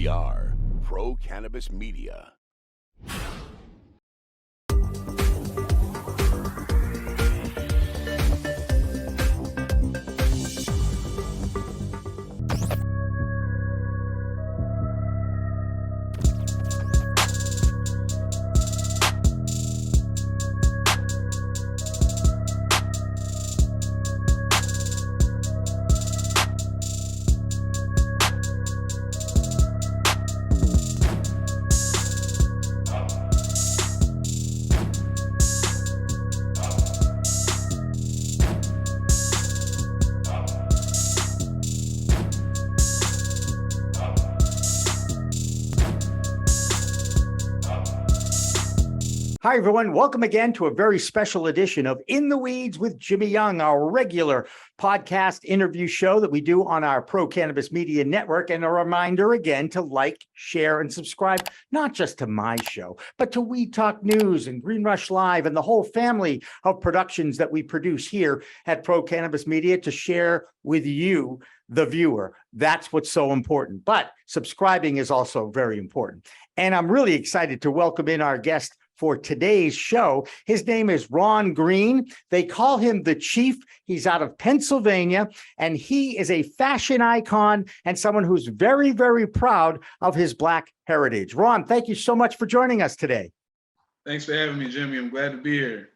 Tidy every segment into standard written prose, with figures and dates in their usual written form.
We are Pro Cannabis Media. Hi, everyone. Welcome again to a very special edition of In the Weeds with Jimmy Young, our regular podcast interview show that we do on our Pro Cannabis Media Network. And a reminder again to like, share, and subscribe, not just to my show, but to Weed Talk News and Green Rush Live and the whole family of productions that we produce here at Pro Cannabis Media to share with you, the viewer. That's what's so important. But subscribing is also very important. And I'm really excited to welcome in our guest for today's show. His name is Ron Green. They call him the Chief. He's out of Pennsylvania, and he is a fashion icon and someone who's very, very proud of his Black heritage. Ron, thank you so much for joining us today. Thanks for having me, Jimmy. I'm glad to be here.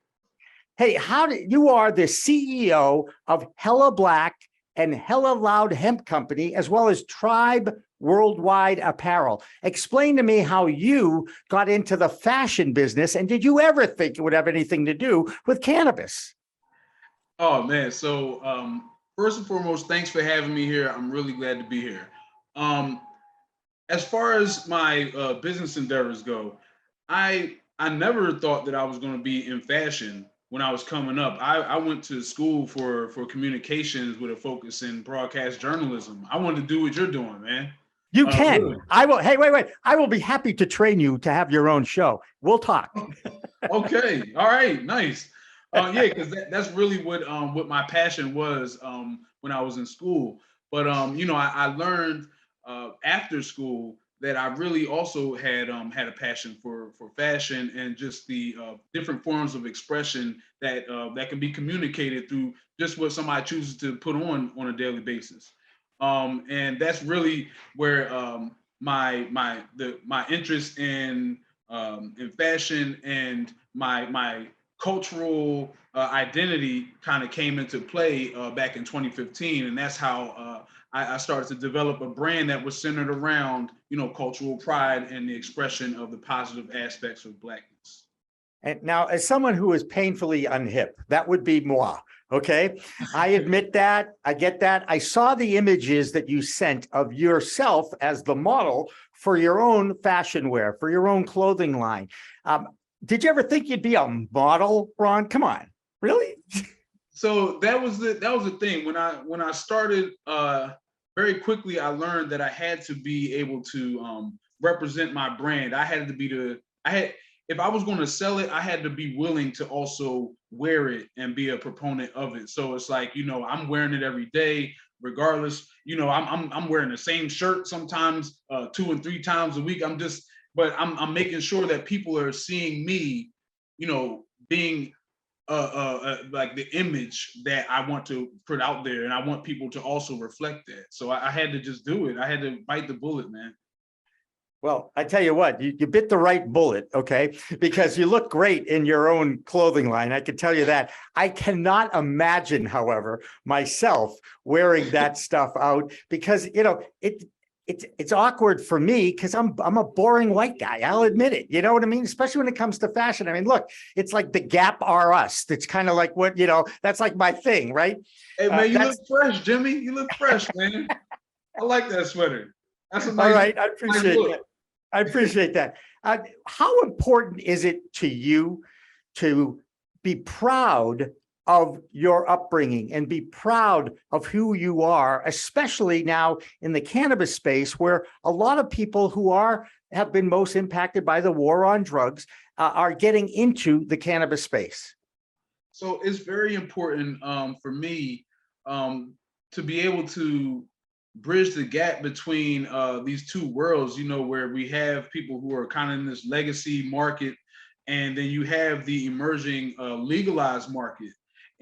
Hey, you are the CEO of Hella Black and Hella Loud Hemp Company, as well as Tribe Worldwide Apparel. Explain to me how you got into the fashion business, and did you ever think it would have anything to do with cannabis? Oh, man. So first and foremost, thanks for having me here. I'm really glad to be here. As far as my business endeavors go, I never thought that I was going to be in fashion when I was coming up. I went to school for communications with a focus in broadcast journalism. I wanted to do what you're doing, man. You can. Really. I will. Hey, wait. I will be happy to train you to have your own show. We'll talk. Okay. All right. Nice. Yeah, because that's really what my passion was when I was in school. But I learned after school that I really also had a passion for fashion and just the different forms of expression that can be communicated through just what somebody chooses to put on a daily basis. And that's really where my interest in fashion and my cultural identity kind of came into play back in 2015, and that's how I started to develop a brand that was centered around cultural pride and the expression of the positive aspects of Blackness. And now, as someone who is painfully unhip, that would be moi. Okay. I admit that. I get that. I saw the images that you sent of yourself as the model for your own fashion wear, for your own clothing line. Did you ever think you'd be a model, Ron? Come on. Really? So that was the thing. When I started, very quickly, I learned that I had to be able to represent my brand. If I was going to sell it, I had to be willing to also wear it and be a proponent of it. So it's like, I'm wearing it every day, regardless. I'm wearing the same shirt sometimes 2 and 3 times a week. But I'm making sure that people are seeing me, being like the image that I want to put out there, and I want people to also reflect that. So I had to just do it. I had to bite the bullet, man. Well, I tell you what, you bit the right bullet, okay? Because you look great in your own clothing line. I can tell you that. I cannot imagine, however, myself wearing that stuff out because, it's awkward for me because I'm a boring white guy. I'll admit it. You know what I mean? Especially when it comes to fashion. I mean, look, it's like the Gap R Us. It's kind of like what, that's like my thing, right? Hey, man, you look fresh, Jimmy. You look fresh, man. I like that sweater. That's a nice. All right. I appreciate that. I appreciate that. How important is it to you to be proud of your upbringing and be proud of who you are, especially now in the cannabis space, where a lot of people who have been most impacted by the war on drugs are getting into the cannabis space? So it's very important for me to be able to bridge the gap between these two worlds, you know, where we have people who are kind of in this legacy market, and then you have the emerging legalized market.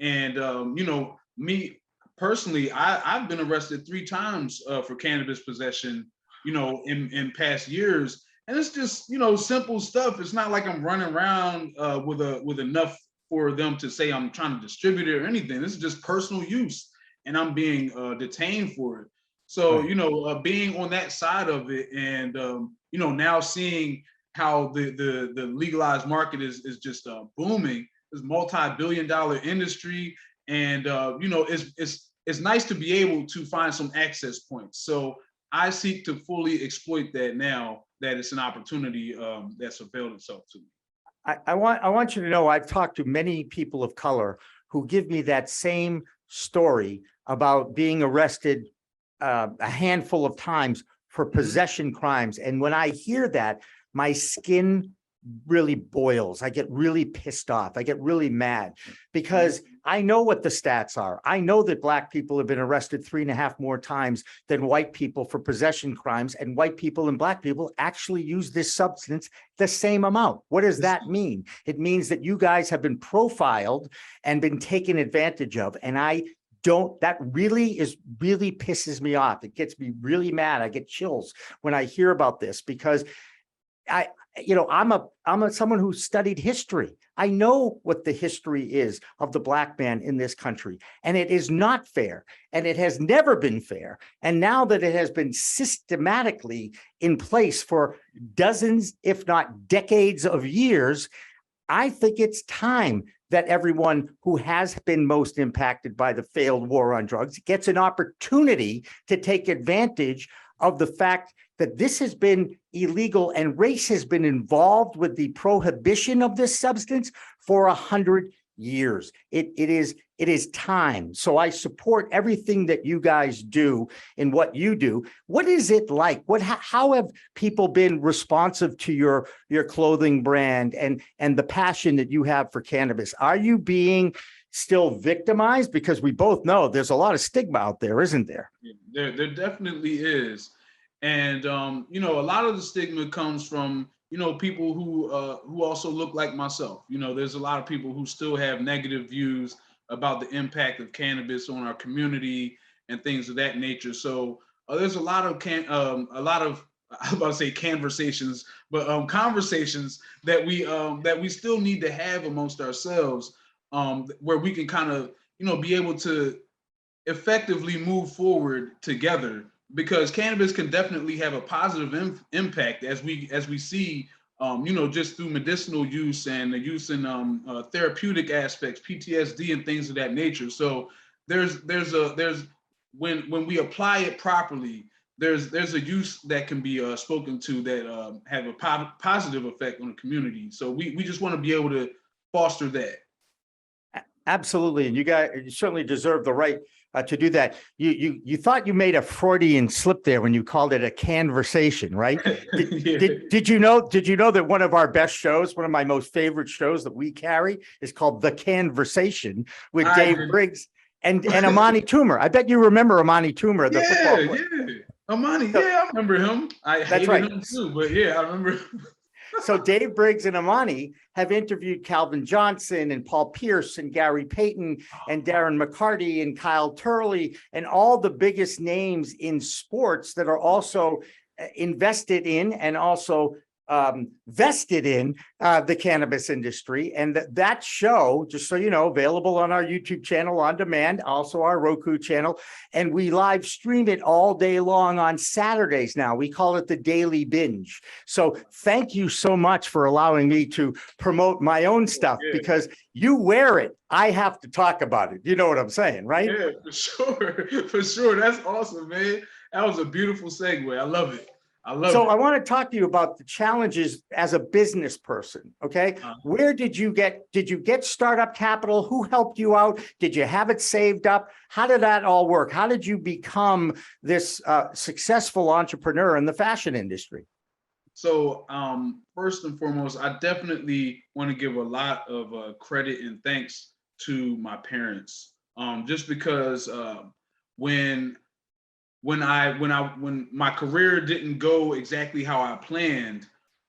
And you know, me personally, I've been arrested 3 times for cannabis possession, you know, in past years, and it's just, you know, simple stuff. It's not like I'm running around with enough for them to say I'm trying to distribute it or anything. This is just personal use, and I'm being detained for it. So, Right. you know, being on that side of it, and you know, now seeing how the legalized market is just booming. It's multi-billion-dollar industry, and you know, it's nice to be able to find some access points. So I seek to fully exploit that now that it's an opportunity that's availed itself to me. I want you to know I've talked to many people of color who give me that same story about being arrested a handful of times for possession crimes. And when I hear that, my skin really boils. I get really pissed off. I get really mad because I know what the stats are. I know that Black people have been arrested 3.5 more times than white people for possession crimes, and white people and Black people actually use this substance the same amount. What does that mean? It means that you guys have been profiled and been taken advantage of. And that really pisses me off. It gets me really mad. I get chills when I hear about this because I'm someone who studied history. I know what the history is of the Black man in this country, and it is not fair, and it has never been fair. And now that it has been systematically in place for dozens, if not decades of years, I think it's time that everyone who has been most impacted by the failed war on drugs gets an opportunity to take advantage of the fact that this has been illegal and race has been involved with the prohibition of this substance for 100 years. It is time. So I support everything that you guys do in what you do. What is it like? How have people been responsive to your clothing brand and the passion that you have for cannabis? Are you being still victimized? Because we both know there's a lot of stigma out there, isn't there? There definitely is. And you know, a lot of the stigma comes from, you know, people who also look like myself. You know, there's a lot of people who still have negative views about the impact of cannabis on our community and things of that nature. So there's a lot of I was about to say conversations, but conversations that we still need to have amongst ourselves, where we can kind of, you know, be able to effectively move forward together, because cannabis can definitely have a positive impact as we see, you know, just through medicinal use and the use in therapeutic aspects, PTSD and things of that nature. So there's when we apply it properly, there's a use that can be spoken to that have a positive effect on the community. So we just want to be able to foster that. Absolutely. And you certainly deserve the right to do that. You thought you made a Freudian slip there when you called it a conversation, right? Did you know that one of our best shows, one of my most favorite shows that we carry, is called The Conversation with Dave Briggs and Amani Toomer? I bet you remember Amani Toomer, the football player. Yeah. Amani, yeah, I remember him. I hated him too, but yeah, I remember. So Dave Briggs and Amani have interviewed Calvin Johnson and Paul Pierce and Gary Payton and Darren McCarty and Kyle Turley and all the biggest names in sports that are also invested in and also vested in the cannabis industry. And that show, just so you know, available on our YouTube channel on demand, also our Roku channel. And we live stream it all day long on Saturdays now. We call it the Daily Binge. So thank you so much for allowing me to promote my own stuff, because you wear it. I have to talk about it. You know what I'm saying, right? Yeah, for sure. For sure. That's awesome, man. That was a beautiful segue. I love it. I want to talk to you about the challenges as a business person. Okay. Where did you get startup capital? Who helped you out? Did you have it saved up? How did that all work? How did you become this successful entrepreneur in the fashion industry? So first and foremost, I definitely want to give a lot of credit and thanks to my parents, just because when when my career didn't go exactly how I planned,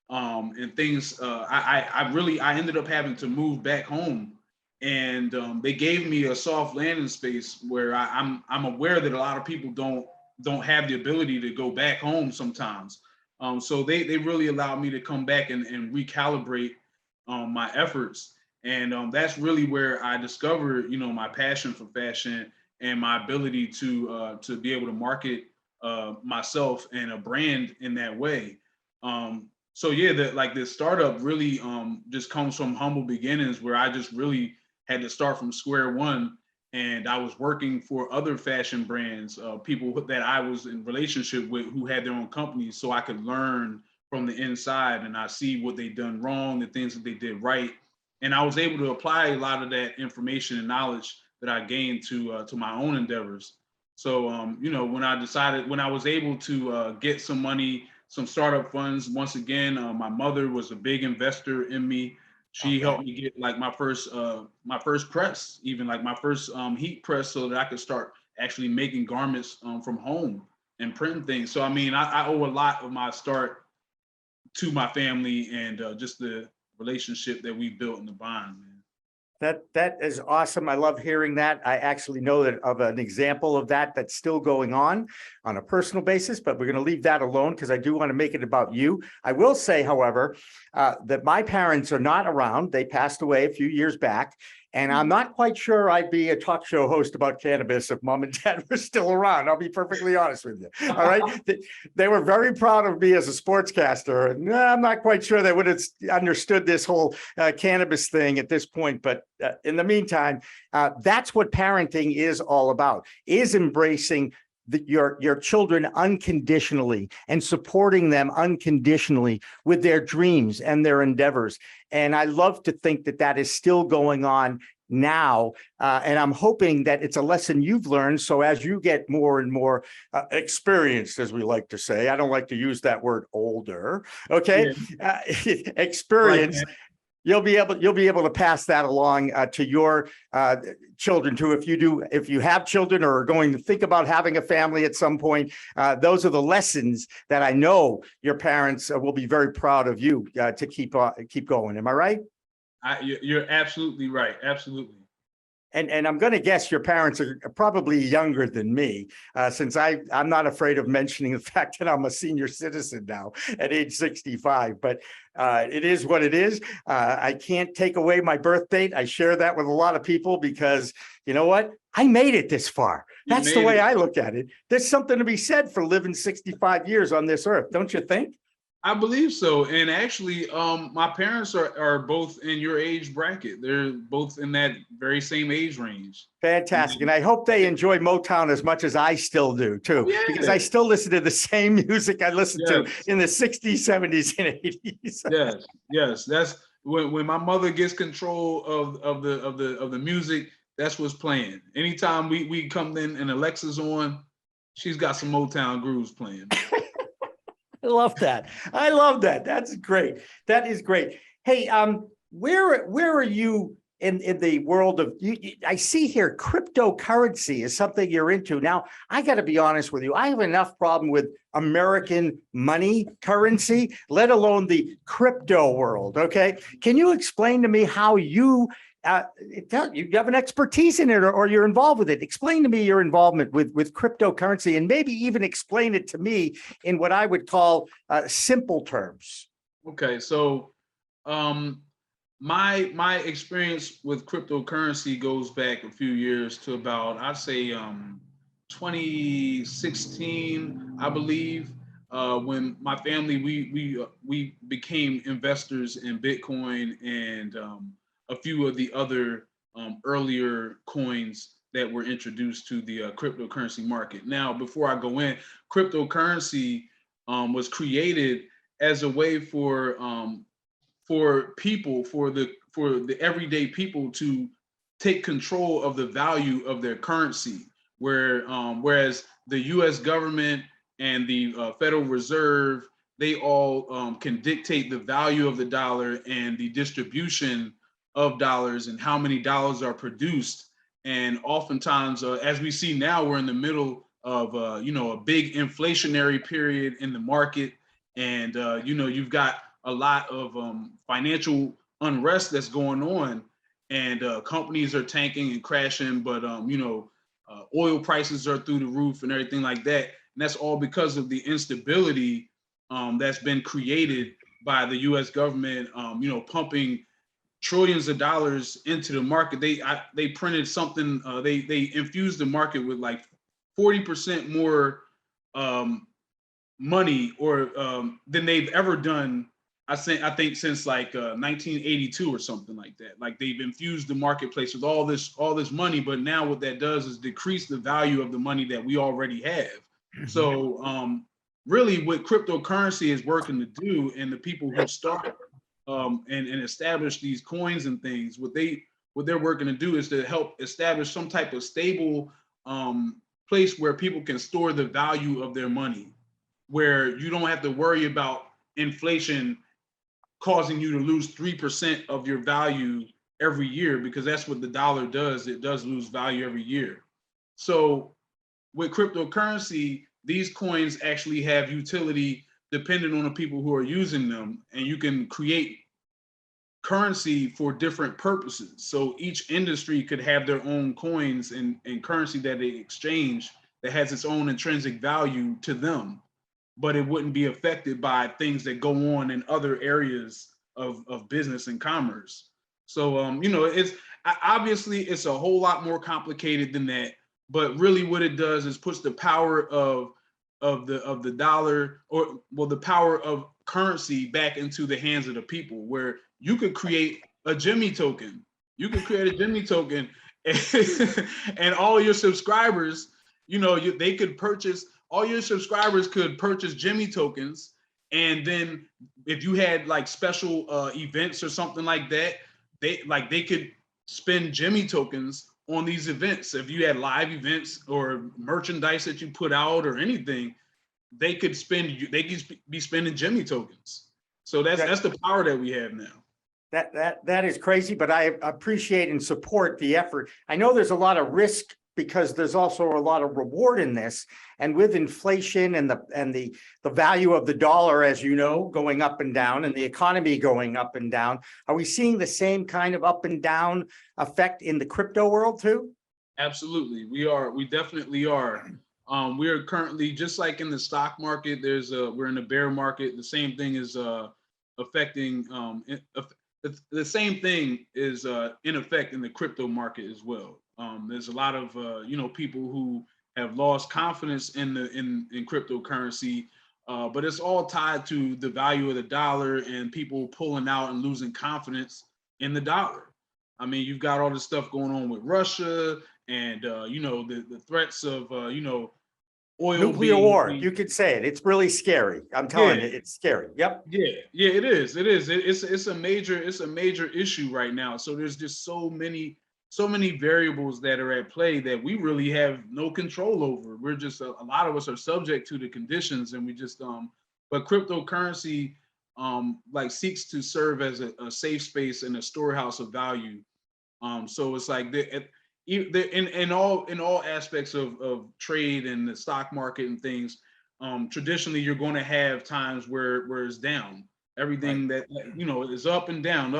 and things, I ended up having to move back home, and they gave me a soft landing space where I'm aware that a lot of people don't have the ability to go back home sometimes. So they really allowed me to come back and recalibrate my efforts, and that's really where I discovered, my passion for fashion and my ability to be able to market myself and a brand in that way. So yeah, the startup really just comes from humble beginnings, where I just really had to start from square one, and I was working for other fashion brands, people that I was in relationship with who had their own companies, so I could learn from the inside, and I see what they done wrong, the things that they did right, and I was able to apply a lot of that information and knowledge that I gained to my own endeavors. So when I was able to get some money, some startup funds, once again, my mother was a big investor in me. She helped me get like my first press, even like my first heat press, so that I could start actually making garments from home and printing things. So I mean, I owe a lot of my start to my family, and just the relationship that we built in the bond, man. That is awesome. I love hearing that. I actually know that of an example of that that's still going on a personal basis, but we're going to leave that alone because I do want to make it about you. I will say, however, that my parents are not around. They passed away a few years back. And I'm not quite sure I'd be a talk show host about cannabis if mom and dad were still around. I'll be perfectly honest with you. All right. They were very proud of me as a sportscaster. And I'm not quite sure they would have understood this whole cannabis thing at this point. But in the meantime, that's what parenting is all about, is embracing your children unconditionally and supporting them unconditionally with their dreams and their endeavors. And I love to think that that is still going on now. And I'm hoping that it's a lesson you've learned. So as you get more and more experienced, as we like to say, I don't like to use that word older, okay? Yeah. Experience. Like you'll be able to pass that along to your children too. If you have children or are going to think about having a family at some point, those are the lessons that I know your parents will be very proud of you to keep going. Am I right? You're absolutely right. Absolutely. And I'm going to guess your parents are probably younger than me, since I'm not afraid of mentioning the fact that I'm a senior citizen now at age 65. But it is what it is. I can't take away my birth date. I share that with a lot of people because, you know what? I made it this far. That's the way I look at it. There's something to be said for living 65 years on this earth, don't you think? I believe so. And actually, my parents are both in your age bracket. They're both in that very same age range. Fantastic. And I hope they enjoy Motown as much as I still do too, because I still listen to the same music I listened to in the 60s, 70s, and 80s. Yes. That's when my mother gets control of the music, that's what's playing. Anytime we come in and Alexa's on, she's got some Motown grooves playing. I love that. I love that. That's great. That is great. Hey, where are you in the world of, I see here cryptocurrency is something you're into. Now, I got to be honest with you. I have enough problem with American money currency, let alone the crypto world. Okay. Can you explain to me how you have an expertise in it or you're involved with it? Explain to me your involvement with cryptocurrency and maybe even explain it to me in what I would call simple terms. Okay, so my experience with cryptocurrency goes back a few years to about, I'd say 2016, I believe, when my family we became investors in Bitcoin and a few of the other earlier coins that were introduced to the cryptocurrency market. Now, before I go in, cryptocurrency was created as a way for people, for the everyday people to take control of the value of their currency, whereas the U.S. government and the Federal Reserve, they all can dictate the value of the dollar and the distribution of dollars and how many dollars are produced. And oftentimes, as we see now, we're in the middle of a big inflationary period in the market, and you've got a lot of financial unrest that's going on, and companies are tanking and crashing, but oil prices are through the roof and everything like that, and that's all because of the instability that's been created by the U.S. government, pumping trillions of dollars into the market. They printed something. They infused the market with like 40% more money or than they've ever done. I think since like 1982 or something like that. Like they've infused the marketplace with all this money, but now what that does is decrease the value of the money that we already have. So really, what cryptocurrency is working to do, and the people who start and establish these coins and things, what they're working to do is to help establish some type of stable place where people can store the value of their money, where you don't have to worry about inflation causing you to lose 3% of your value every year, because that's what the dollar does. It does lose value every year. So with cryptocurrency, these coins actually have utility depending on the people who are using them, and you can create currency for different purposes. So each industry could have their own coins and currency that they exchange that has its own intrinsic value to them, but it wouldn't be affected by things that go on in other areas of business and commerce. So it's obviously it's a whole lot more complicated than that, but really what it does is puts the power of the dollar, or well, the power of currency back into the hands of the people, where you could create a Jimmy token. You could create a Jimmy token and all your subscribers, they could purchase, all your subscribers could purchase Jimmy tokens. And then if you had like special events or something like that, they could spend Jimmy tokens on these events. If you had live events or merchandise that you put out or anything, they could be spending Jimmy tokens. So that's the power that we have now. That is crazy, but I appreciate and support the effort. I know there's a lot of risk because there's also a lot of reward in this. And with inflation and the value of the dollar, as you know, going up and down, and the economy going up and down, are we seeing the same kind of up and down effect in the crypto world too? Absolutely, we are. We definitely are. We are currently, just like in the stock market, we're in a bear market. The same thing is affecting. The same thing is in effect in the crypto market as well. There's a lot of people who have lost confidence in cryptocurrency, but it's all tied to the value of the dollar and people pulling out and losing confidence in the dollar. I mean, you've got all this stuff going on with Russia and the threats of oil, nuclear war. You could say it. It's really scary. I'm telling you, it's scary. Yep. Yeah, it is. It's a major issue right now. So there's just so many variables that are at play that we really have no control over. We're just a lot of us are subject to the conditions, and we just but cryptocurrency seeks to serve as a safe space and a storehouse of value. So it's like in all aspects of trade and the stock market and things, traditionally you're going to have times where it's down. Everything right. that is up and down,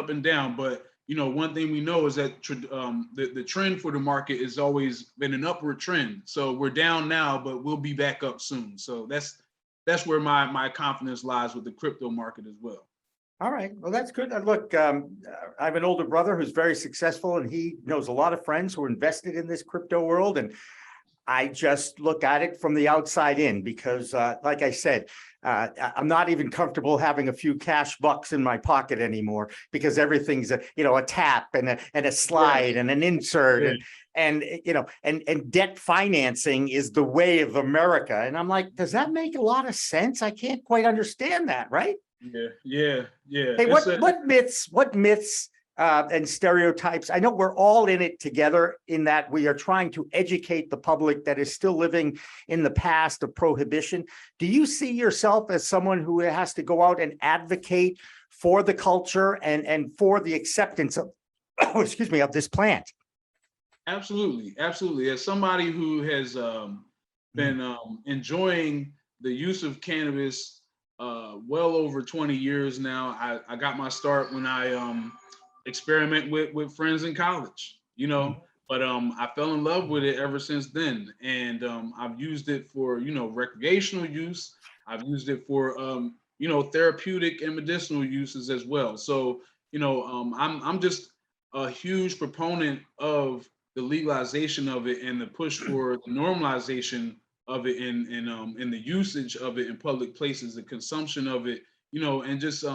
but one thing we know is that the trend for the market has always been an upward trend. So we're down now, but we'll be back up soon. So that's where my confidence lies with the crypto market as well. All right. Well, that's good. Look, I have an older brother who's very successful, and he knows a lot of friends who are invested in this crypto world. And I just look at it from the outside in because, like I said, I'm not even comfortable having a few cash bucks in my pocket anymore because everything's a tap and a slide and an insert and debt financing is the way of America. And I'm like, does that make a lot of sense? I can't quite understand that, right? Yeah. Hey, what myths and stereotypes? I know we're all in it together in that we are trying to educate the public that is still living in the past of prohibition. Do you see yourself as someone who has to go out and advocate for the culture and for the acceptance of, of this plant? Absolutely. As somebody who has been enjoying the use of cannabis well over 20 years now. I got my start when I experiment with friends in college, but I fell in love with it ever since then. And I've used it for, recreational use. I've used it for, therapeutic and medicinal uses as well. So, I'm just a huge proponent of the legalization of it and the push for the normalization of it in the usage of it in public places, the consumption of it, and just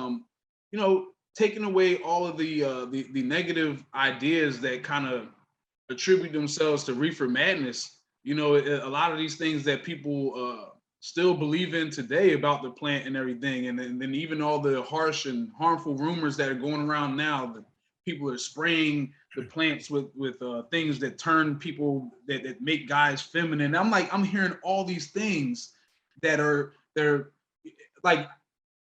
taking away all of the negative ideas that kind of attribute themselves to reefer madness. A lot of these things that people still believe in today about the plant and everything, and then even all the harsh and harmful rumors that are going around now that people are spraying the plants with things that turn people that make guys feminine. I'm hearing all these things they're like,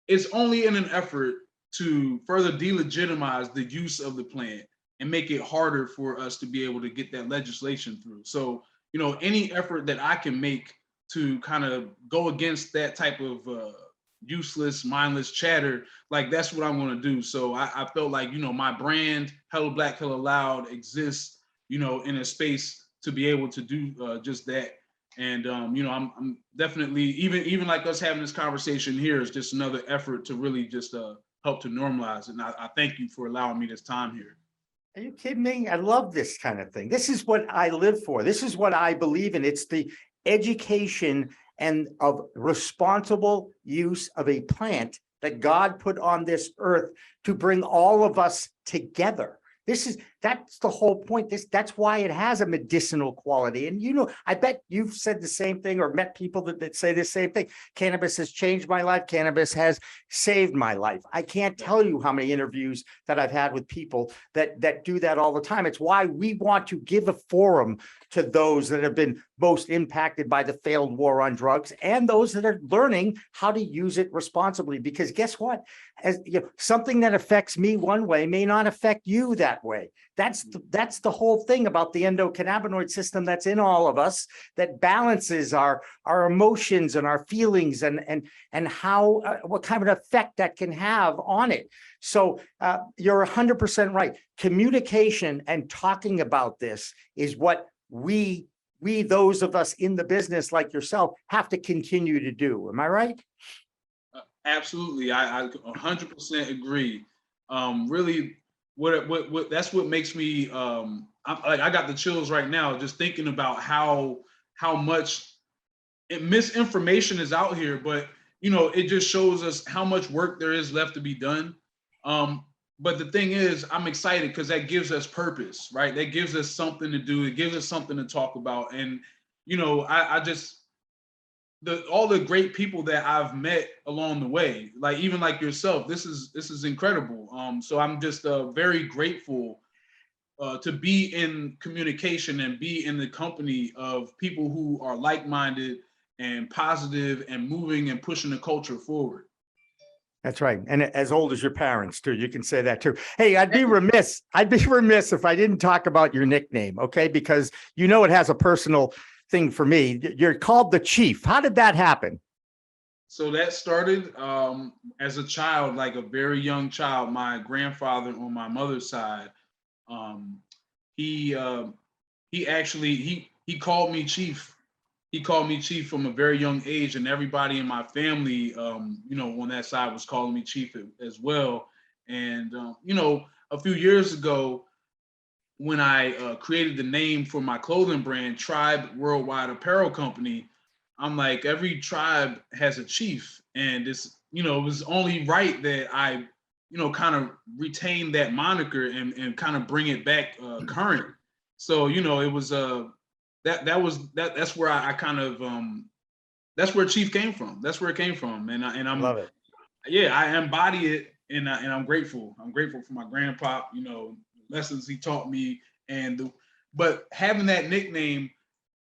it's only in an effort to further delegitimize the use of the plant and make it harder for us to be able to get that legislation through. So, any effort that I can make to kind of go against that type of useless, mindless chatter, like that's what I'm going to do. So I felt like, my brand, Hello Black, Hello Loud, exists, in a space to be able to do just that. And I'm definitely, even like us having this conversation here is just another effort to really just help to normalize it. And I thank you for allowing me this time here. Are you kidding me? I love this kind of thing. This is what I live for. This is what I believe in. It's the education and of responsible use of a plant that God put on this earth to bring all of us together. That's the whole point. That's why it has a medicinal quality. And I bet you've said the same thing or met people that say the same thing. Cannabis has changed my life. Cannabis has saved my life. I can't tell you how many interviews that I've had with people that do that all the time. It's why we want to give a forum to those that have been most impacted by the failed war on drugs and those that are learning how to use it responsibly. Because guess what? Something that affects me one way may not affect you that way. That's the whole thing about the endocannabinoid system that's in all of us that balances our emotions and our feelings and how what kind of effect that can have on it. So you're 100% right. Communication and talking about this is what we those of us in the business like yourself have to continue to do. Am I right? Absolutely, I 100% agree. Really, what that's what makes me I got the chills right now just thinking about how much misinformation is out here, but it just shows us how much work there is left to be done. But the thing is, I'm excited because that gives us purpose, right? That gives us something to do. It gives us something to talk about, and I just all the great people that I've met along the way, like even like yourself, this is incredible. So I'm just very grateful to be in communication and be in the company of people who are like-minded and positive and moving and pushing the culture forward. That's right. And as old as your parents too, you can say that too. Hey, I'd be remiss if I didn't talk about your nickname, okay? Because it has a personal thing for me. You're called the Chief. How did that happen? So that started as a child, like a very young child. My grandfather on my mother's side, he actually called me Chief. He called me Chief from a very young age, and everybody in my family, on that side was calling me Chief as well. And a few years ago, when I created the name for my clothing brand, Tribe Worldwide Apparel Company, I'm like, every tribe has a chief, and it's it was only right that I kind of retain that moniker and kind of bring it back current. So it was that's where I kind of that's where Chief came from. That's where it came from, and I'm Love it. Yeah, I embody it, and I'm grateful. I'm grateful for my grandpa. Lessons he taught me, but having that nickname,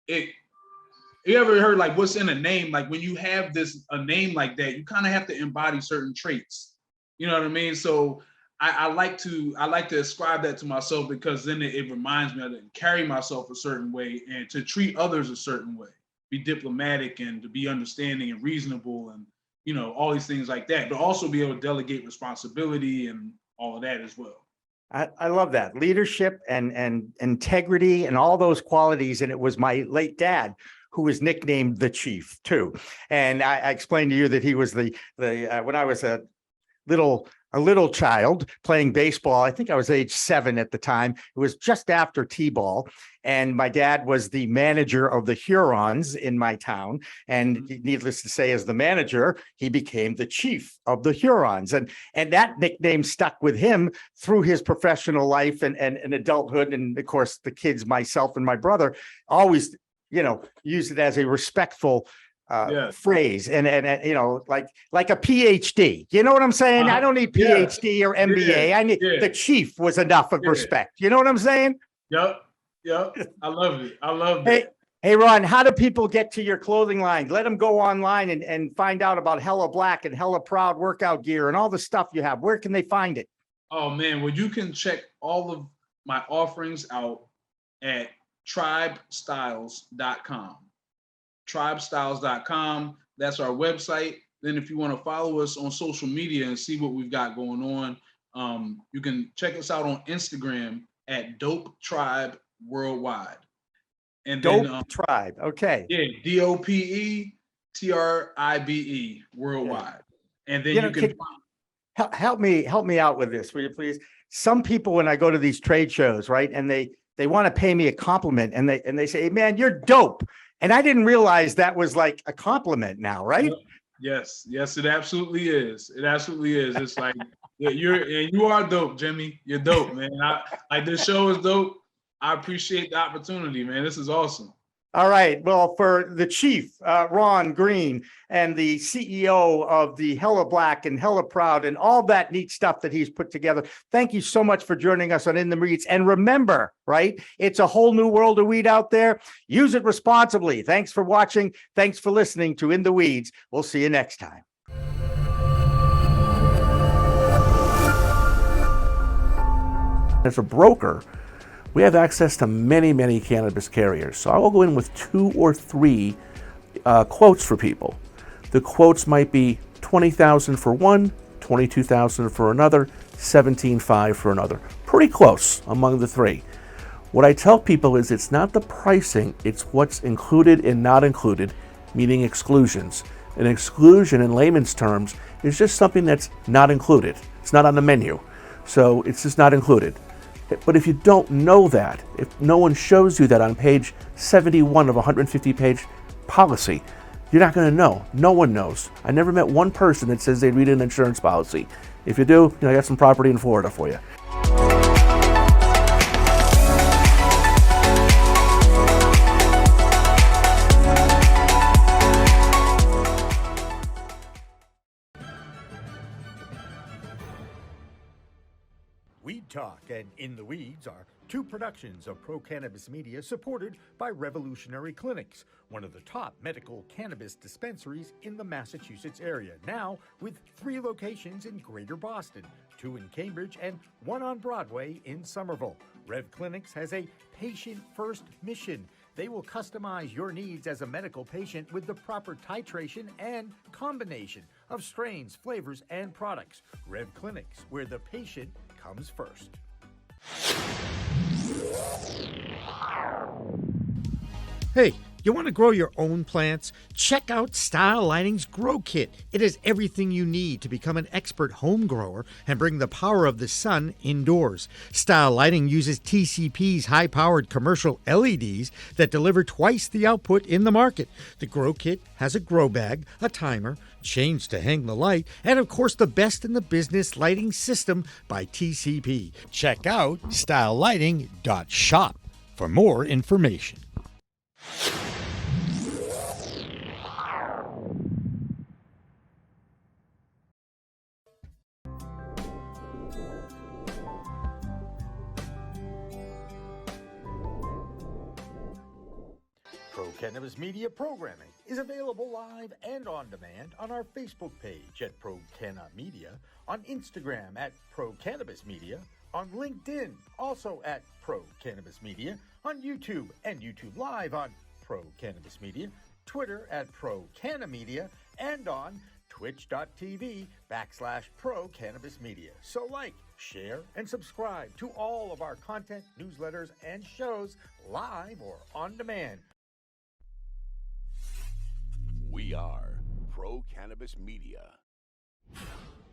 you ever heard like what's in a name? Like when you have a name like that, you kind of have to embody certain traits. You know what I mean? So I like to ascribe that to myself because then it reminds me to carry myself a certain way and to treat others a certain way. be diplomatic and to be understanding and reasonable and, you know, all these things like that, but also be able to delegate responsibility and all of that as well. I love that leadership and integrity and all those qualities. And it was my late dad who was nicknamed the Chief too. And I explained to you that he was the when I was a little child playing baseball. I think I was age 7 at the time. It was just after T-ball. And my dad was the manager of the Hurons in my town. And needless to say, as the manager, he became the chief of the Hurons. And that nickname stuck with him through his professional life and adulthood. And of course, the kids, myself and my brother, always, use it as a respectful phrase and like a PhD. You know what I'm saying? I don't need PhD or MBA. I need the chief was enough of respect. You know what I'm saying? Yep. I love it. I love it. Hey, Ron, how do people get to your clothing line? Let them go online and find out about Hella Black and Hella Proud workout gear and all the stuff you have. Where can they find it? Oh man, well, you can check all of my offerings out at tribestyles.com. tribestyles.com. That's our website. Then if you want to follow us on social media and see what we've got going on, you can check us out on Instagram at Dope Tribe Worldwide. And Dope then Tribe. Okay. Yeah, DOPETRIBE Worldwide. And then you can help me out with this, will you please? Some people, when I go to these trade shows, right, and they want to pay me a compliment and they say, hey, man, you're dope. And I didn't realize that was like a compliment now, right? Yes, it absolutely is. It absolutely is. It's like, you are dope, Jimmy. You're dope, man. Like this show is dope. I appreciate the opportunity, man. This is awesome. All right. Well, for the chief, Ron Green, and the CEO of the Hella Black and Hella Proud and all that neat stuff that he's put together, thank you so much for joining us on In the Weeds. And remember, right, it's a whole new world of weed out there. Use it responsibly. Thanks for watching. Thanks for listening to In the Weeds. We'll see you next time. As a broker, we have access to many, many cannabis carriers. So I will go in with 2 or 3 quotes for people. The quotes might be $20,000 for one, $22,000 for another, $17,500 for another. Pretty close among the 3. What I tell people is it's not the pricing, it's what's included and not included, meaning exclusions. An exclusion in layman's terms is just something that's not included. It's not on the menu. So it's just not included. But if you don't know that, if no one shows you that on page 71 of a 150-page policy, you're not going to know. No one knows. I never met one person that says they read an insurance policy. If you do, I got some property in Florida for you. Weed Talk and In the Weeds are 2 productions of Pro Cannabis Media supported by Revolutionary Clinics, one of the top medical cannabis dispensaries in the Massachusetts area, now with 3 locations in Greater Boston, 2 in Cambridge and 1 on Broadway in Somerville. Rev Clinics has a patient-first mission. They will customize your needs as a medical patient with the proper titration and combination of strains, flavors, and products. Rev Clinics, where the patient comes first. Hey, you want to grow your own plants? Check out Style Lighting's Grow Kit. It has everything you need to become an expert home grower and bring the power of the sun indoors. Style Lighting uses TCP's high-powered commercial LEDs that deliver twice the output in the market. The Grow Kit has a grow bag, a timer, chains to hang the light, and of course the best in the business lighting system by TCP. Check out stylelighting.shop for more information. Pro Cannabis Media programming is available live and on demand on our Facebook page at Pro Canna Media, on Instagram at Pro Cannabis Media, on LinkedIn also at Pro Cannabis Media, on YouTube and YouTube Live on Pro Cannabis Media, Twitter at ProCannamedia, and on twitch.tv/ProCannabisMedia. So like, share, and subscribe to all of our content, newsletters, and shows live or on demand. We are Pro Cannabis Media.